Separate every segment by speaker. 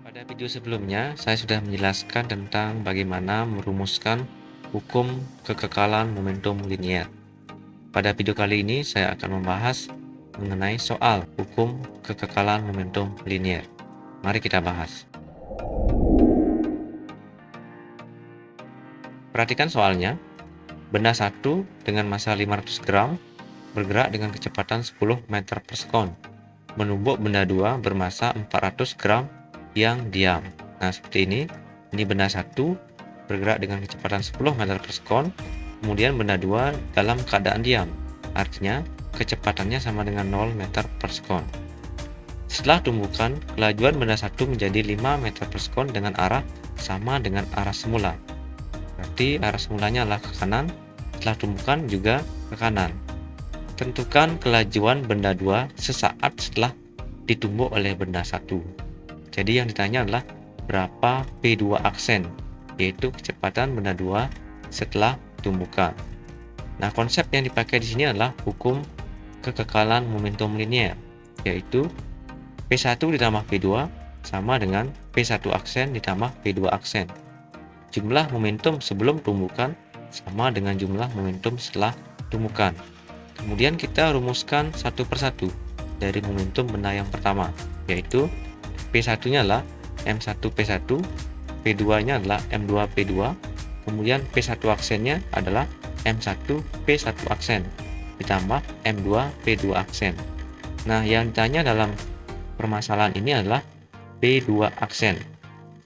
Speaker 1: Pada video sebelumnya, saya sudah menjelaskan tentang bagaimana merumuskan hukum kekekalan momentum linier. Pada video kali ini, saya akan membahas mengenai soal hukum kekekalan momentum linier. Mari kita bahas. Perhatikan soalnya. Benda 1 dengan massa 500 gram bergerak dengan kecepatan 10 meter per sekon, menumbuk benda 2 bermassa 400 gram yang diam. Nah, seperti ini. Ini benda 1 bergerak dengan kecepatan 10 meter per sekon, kemudian benda 2 dalam keadaan diam. Artinya, kecepatannya sama dengan 0 meter per sekon. Setelah tumbukan, kelajuan benda 1 menjadi 5 meter per sekon dengan arah sama dengan arah semula. Berarti arah semulanya adalah ke kanan, setelah tumbukan juga ke kanan. Tentukan kelajuan benda 2 sesaat setelah ditumbuk oleh benda 1. Jadi yang ditanya adalah berapa P2 aksen, yaitu kecepatan benda 2 setelah tumbukan. Nah, konsep yang dipakai di sini adalah hukum kekekalan momentum linier, yaitu P1 ditambah P2 sama dengan P1 aksen ditambah P2 aksen. Jumlah momentum sebelum tumbukan sama dengan jumlah momentum setelah tumbukan. Kemudian kita rumuskan satu persatu dari momentum benda yang pertama, yaitu P1-nya adalah M1P1, P2-nya adalah M2P2, kemudian P1 aksennya adalah M1P1 aksen, ditambah M2P2 aksen. Nah, yang ditanya dalam permasalahan ini adalah P2 aksen.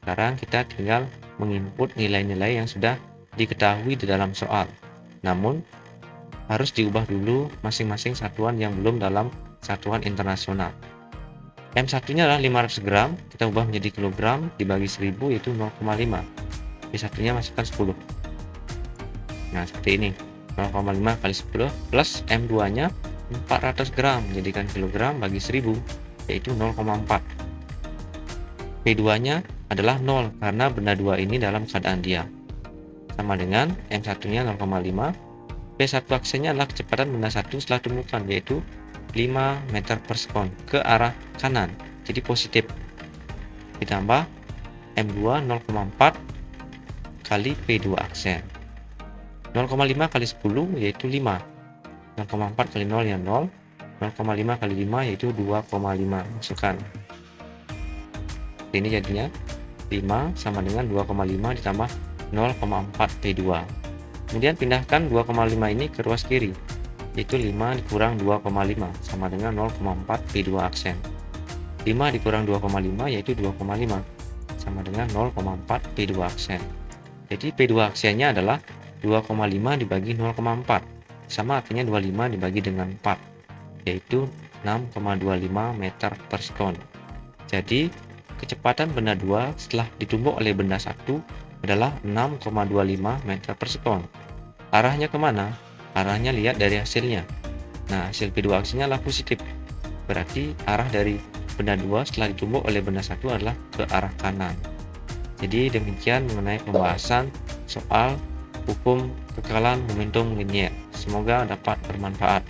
Speaker 1: Sekarang kita tinggal menginput nilai-nilai yang sudah diketahui di dalam soal. Namun, harus diubah dulu masing-masing satuan yang belum dalam satuan internasional. M1-nya adalah 500 gram, kita ubah menjadi kilogram, dibagi 1000 yaitu 0,5. P1-nya masukkan 10. Nah, seperti ini. 0,5 kali 10 plus M2-nya 400 gram, jadikan kilogram bagi 1000 yaitu 0,4. P2-nya adalah 0 karena benda 2 ini dalam keadaan diam. Sama dengan M1-nya 0,5. P1 aksennya adalah kecepatan benda 1 setelah tumbukan, yaitu 5 meter per sekon ke arah kanan, jadi positif. Ditambah M2 0,4 kali P2 aksen. 0,5 kali 10 yaitu 5. 0,4 kali 0 ya 0. 0,5 kali 5 yaitu 2,5. Masukkan. Ini jadinya 5 sama dengan 2,5 ditambah 0,4 P2. Kemudian pindahkan 2,5 ini ke ruas kiri, yaitu 5 dikurang 2,5 sama dengan 0,4 P2 aksen. 5 dikurang 2,5 yaitu 2,5 sama dengan 0,4 P2 aksen. Jadi P2 aksennya adalah 2,5 dibagi 0,4, sama artinya 25 dibagi dengan 4, yaitu 6,25 meter per sekon. Jadi kecepatan benda 2 setelah ditumbuk oleh benda 1 adalah 6,25 meter per sekon. Arahnya kemana? Arahnya lihat dari hasilnya. Nah, hasil P2 aksennya adalah positif. Berarti arah dari benda 2 setelah ditumbuk oleh benda 1 adalah ke arah kanan. Jadi demikian mengenai pembahasan soal hukum kekekalan momentum linier. Semoga dapat bermanfaat.